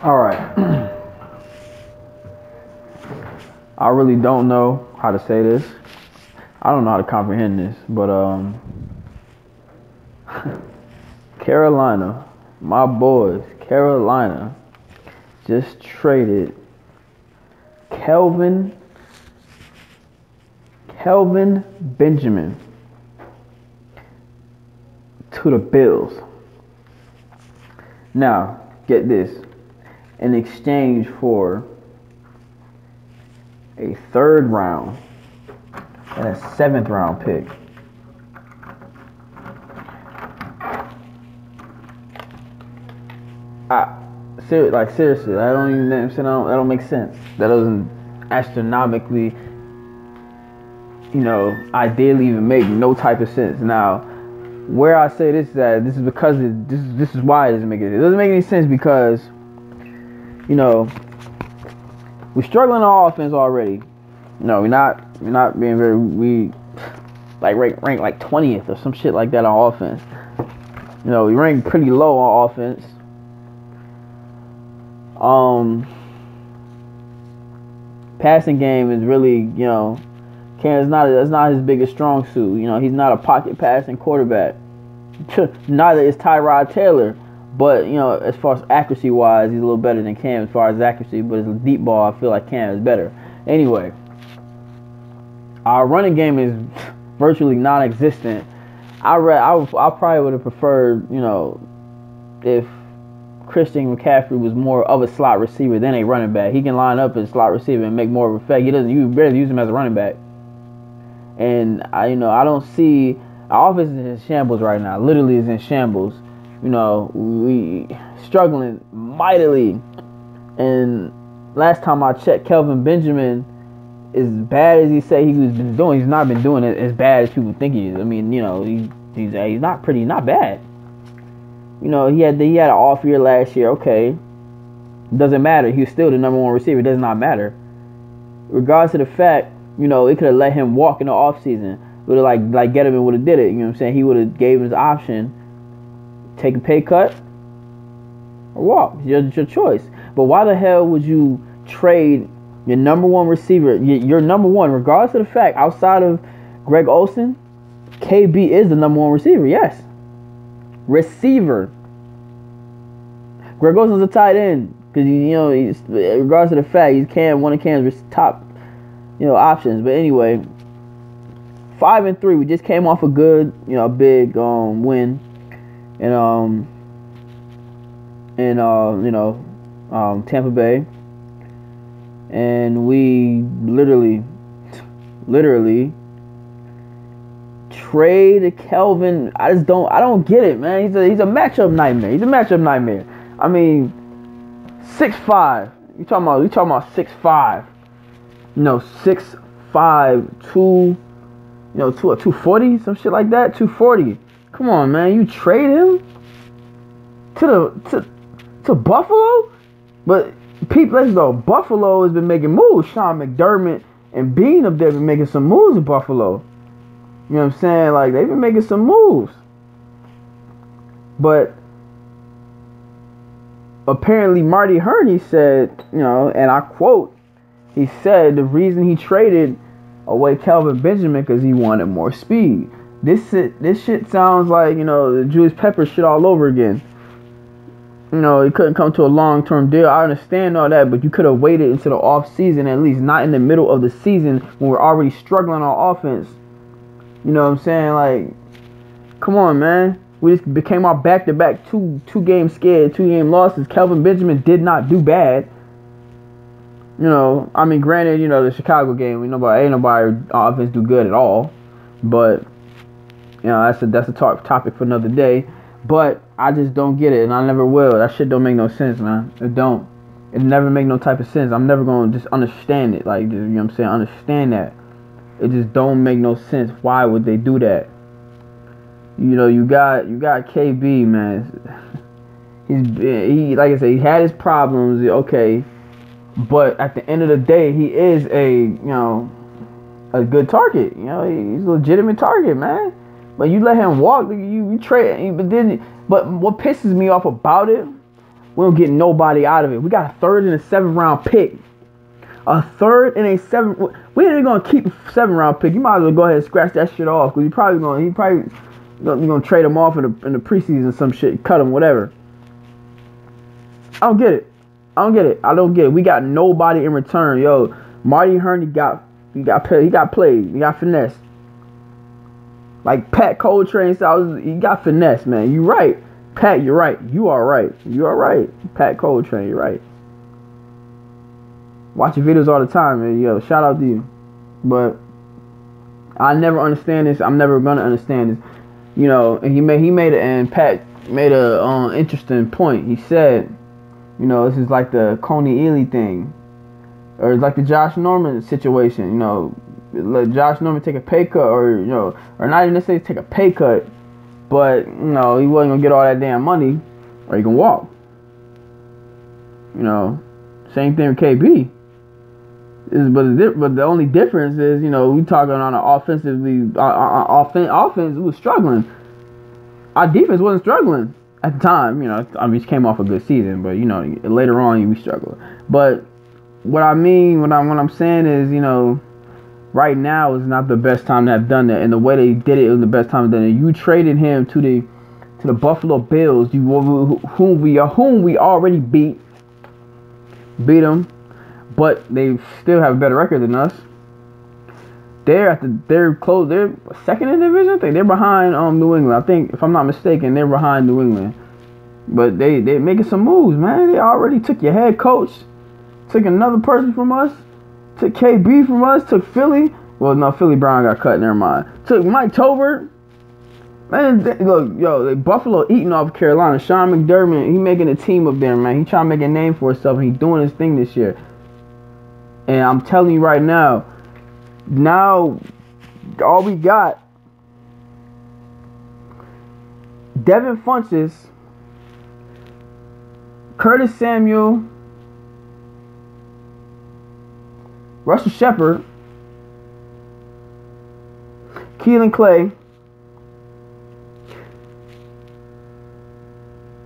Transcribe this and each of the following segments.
All right. I really don't know how to say this. I don't know how to comprehend this, but Carolina, my boys, Carolina just traded Kelvin Benjamin to the Bills. Now, get this. In exchange for a third round and a seventh round pick. Seriously, I don't even that don't make sense. That doesn't astronomically, ideally even make no type of sense. Now, where I say this is that this is because this is why it doesn't make it. It doesn't make any sense because, we're struggling on offense already. We're not being we rank like 20th or some shit like that on offense. We rank pretty low on offense. Passing game is really, Cam's that's not his biggest strong suit. He's not a pocket passing quarterback. Neither is Tyrod Taylor. But, as far as accuracy wise, he's a little better than Cam as far as accuracy. But as a deep ball, I feel like Cam is better. Anyway, our running game is virtually non-existent. I probably would have preferred, if Christian McCaffrey was more of a slot receiver than a running back. He can line up as a slot receiver and make more of an effect. You barely use him as a running back. And I don't see our offense is in shambles right now. Literally is in shambles. We struggling mightily. And last time I checked, Kelvin Benjamin, as bad as he said he was been doing, he's not been doing it as bad as people think he is. I mean, he's not bad. He had an off year last year. Okay, doesn't matter. He was still the number one receiver. It does not matter. Regards to the fact, it could have let him walk in the offseason. Would have like Gettleman would have did it. You know what I'm saying? He would have gave him his option. Take a pay cut or walk. It's your choice. But why the hell would you trade your number one receiver, your number one, regardless of the fact, outside of Greg Olsen, KB is the number one receiver, yes. Receiver. Greg Olsen's a tight end. Because, regardless of the fact, he's one of Cam's top, options. But anyway, 5-3. We just came off a good, big win. Tampa Bay, and we literally trade Kelvin. I don't get it, man. He's a matchup nightmare. I mean, 6'5". You talking about 6'5"? 6'5", 240, some shit like that. 240. Come on, man. You trade him to Buffalo? But let's go. Buffalo has been making moves. Sean McDermott and Bean up there been making some moves in Buffalo. You know what I'm saying? Like, they've been making some moves. But apparently Marty Hurney said, and I quote, he said the reason he traded away Kelvin Benjamin because he wanted more speed. This shit sounds like, the Julius Peppers shit all over again. He couldn't come to a long-term deal. I understand all that, but you could have waited until the off-season, at least not in the middle of the season when we're already struggling on offense. You know what I'm saying? Like, come on, man. We just became our back-to-back two-game scared, 2-game losses. Kelvin Benjamin did not do bad. Granted, the Chicago game, ain't nobody offense do good at all. But, that's a topic for another day. But I just don't get it, and I never will. That shit don't make no sense, man. It don't. It never make no type of sense. I'm never going to just understand it. Like, understand that. It just don't make no sense. Why would they do that? You got KB, man. He like I said, he had his problems, okay. But at the end of the day, he is a good target. He's a legitimate target, man. But you let him walk, you trade. But what pisses me off about it, We don't get nobody out of it. We got a 3rd and a 7th round pick. A 3rd and a 7th. We ain't gonna keep a 7th round pick. You might as well go ahead and scratch that shit off, because you're gonna trade him off in the preseason, some shit, cut him, whatever. I don't get it. I don't get it. We got nobody in return. Yo, Marty Hurney got played. He got finesse. Like Pat Coltrane said, he got finesse, man. You right. Pat, you're right. You are right. You are right. Pat Coltrane, you're right. Watch your videos all the time, man. Yo, shout out to you. But I never understand this. I'm never gonna understand this. You know, and Pat made a interesting point. He said, you know, this is like the Coney Ealy thing, or it's like the Josh Norman situation. You know, let Josh Norman take a pay cut, or not even necessarily take a pay cut, but he wasn't gonna get all that damn money, or he can walk. You know, same thing with KB. But the only difference is, we talking on an offensively, offense, we was struggling. Our defense wasn't struggling at the time. We came off a good season, but later on we struggled. But what I mean, what I'm saying is, right now is not the best time to have done that, and the way they did it was the best time to do it. You traded him to the Buffalo Bills, whom we already beat them. But they still have a better record than us. They're close. They're second in the division. I think they're behind New England. I think, if I'm not mistaken, they're behind New England. But they making some moves, man. They already took your head coach, took another person from us, took KB from us, took Philly. Well, no, Philly Brown got cut. Never mind. Took Mike Tolbert. Man, look, Buffalo eating off Carolina. Sean McDermott, he making a team up there, man. He trying to make a name for himself, and he doing his thing this year. And I'm telling you right now, all we got, Devin Funchess, Curtis Samuel, Russell Shepard, Keelan Clay.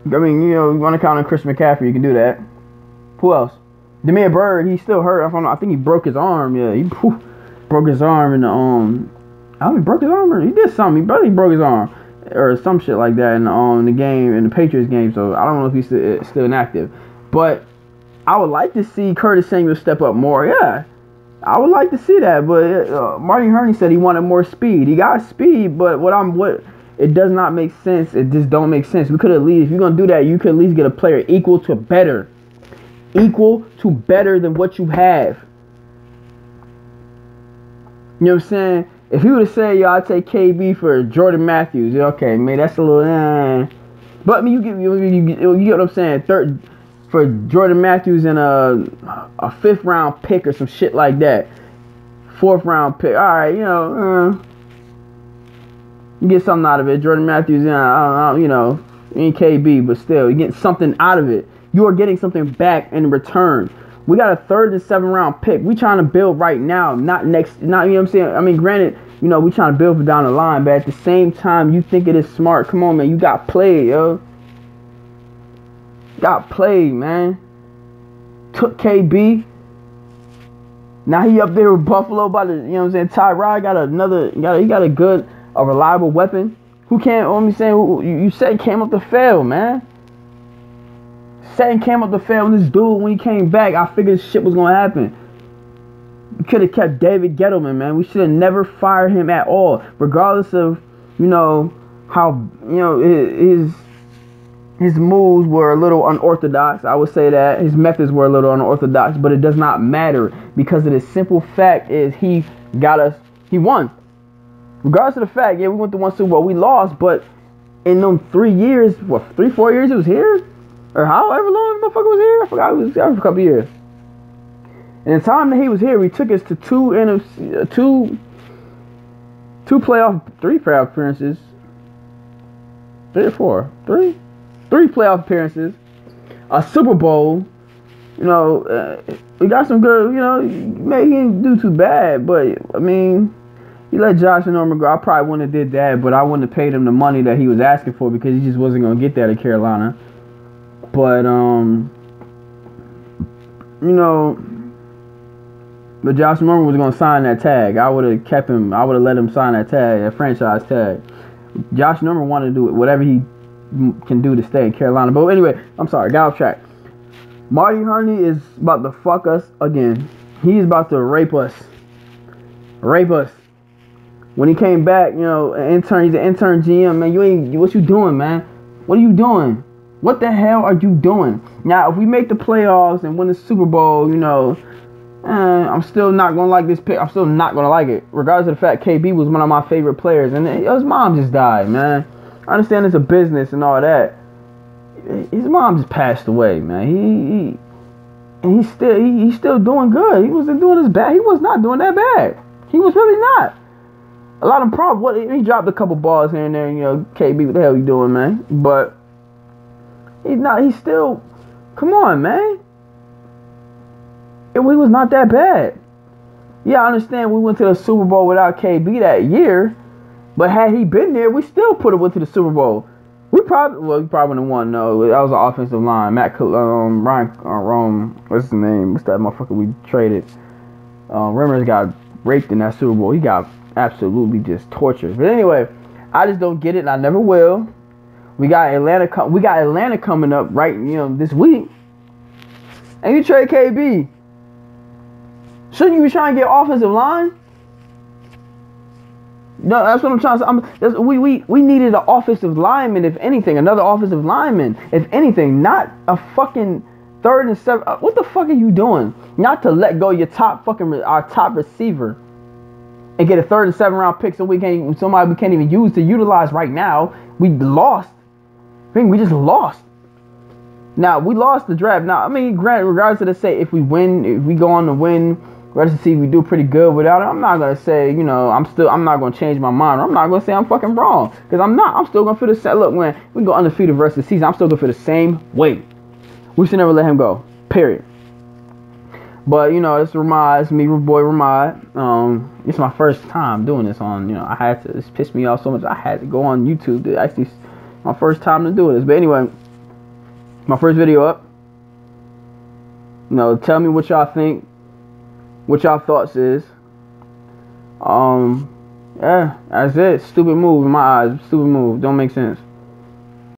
I mean, you want to count on Chris McCaffrey, you can do that. Who else? Damiere Byrd, he's still hurt. I think he broke his arm. Yeah, he broke his arm in the I don't know, he broke his arm, or he did something. He probably broke his arm or some shit like that in the game, in the Patriots game. So I don't know if he's still inactive. But I would like to see Curtis Samuel step up more. Yeah, I would like to see that. But Marty Hurney said he wanted more speed. He got speed, but it does not make sense. It just don't make sense. We could at least, if you're gonna do that, you could at least get a player equal to better than what you have. You know what I'm saying? If you would have said, I'd take KB for Jordan Matthews, okay, man, that's a little, But I mean, you get what I'm saying? Third for Jordan Matthews and a 5th round pick or some shit like that. 4th round pick. All right, you get something out of it. Jordan Matthews, ain't KB, but still, you get something out of it. You are getting something back in return. We got a 3rd and 7th round pick. We trying to build right now, not next. Not, you know what I'm saying? I mean, granted, we trying to build for down the line, but at the same time, you think it is smart. Come on, man. You got played, yo. Got played, man. Took KB. Now he up there with Buffalo by the, Tyrod got a reliable weapon. Who can't, you said came up to fail, man. Satin came up to fail with this dude. When he came back, I figured shit was gonna happen. We could have kept David Gettleman, man. We should have never fired him at all, regardless of how his moves were a little unorthodox. I would say that his methods were a little unorthodox, but it does not matter, because of the simple fact is he won. Regardless of the fact, we went to one Super Bowl, we lost, but in them 3 years, 3-4 years he was here. Or however long the motherfucker was here. I forgot, he was there for a couple years. And the time that he was here, we took us to 3 playoff appearances. 3 or 4? 3? 3 playoff appearances. A Super Bowl. We got some good, maybe he didn't do too bad, but I mean, he let Josh Norman go. I probably wouldn't have did that, but I wouldn't have paid him the money that he was asking for, because he just wasn't going to get that at Carolina. But but Josh Norman was gonna sign that tag. I would have kept him. I would have let him sign that tag, that franchise tag. Josh Norman wanted to do whatever he can do to stay in Carolina. But anyway, I'm sorry, got off track. Marty Hurney is about to fuck us again. He's about to rape us. Rape us. When he came back, he's an intern GM, man. What you doing, man? What are you doing? What the hell are you doing? Now, if we make the playoffs and win the Super Bowl, I'm still not gonna like this pick. I'm still not gonna like it, regardless of the fact KB was one of my favorite players, and his mom just died, man. I understand it's a business and all that. His mom just passed away, man. He's still doing good. He wasn't doing as bad. He was not doing that bad. He was really not. A lot of problems. He dropped a couple balls here and there. KB, what the hell you doing, man? But he's not. He's still. Come on, man. He was not that bad. Yeah, I understand we went to the Super Bowl without KB that year, but had he been there, we still put it went to the Super Bowl. We probably wouldn't have won. No, that was an offensive line. Ryan, what's his name? What's that motherfucker we traded? Remmers got raped in that Super Bowl. He got absolutely just tortured. But anyway, I just don't get it, and I never will. We got Atlanta coming up right, this week, and you trade KB. Shouldn't you be trying to get offensive line? No, that's what I'm trying to say. We needed an offensive lineman, if anything. Another offensive lineman, if anything. Not a fucking 3rd and 7. What the fuck are you doing? Not to let go your our top receiver and get a 3rd and 7 round pick somebody we can't even use to utilize right now. We lost. We just lost. Now, we lost the draft. Now, regardless of if we go on to win, let's see, we do pretty good without it. I'm not gonna say, I'm not gonna change my mind. I'm not gonna say I'm fucking wrong, because I'm not. I'm still gonna feel the same. Look, when we go undefeated the rest of the season, I'm still gonna feel the same way. We should never let him go. Period. But this Ramad, it's me, boy Ramad. It's my first time doing this on. I had to. This pissed me off so much. I had to go on YouTube. Actually, my first time to do this. But anyway, my first video up. Tell me what y'all think. What y'all thoughts is. Yeah, that's it. Stupid move in my eyes. Stupid move. Don't make sense.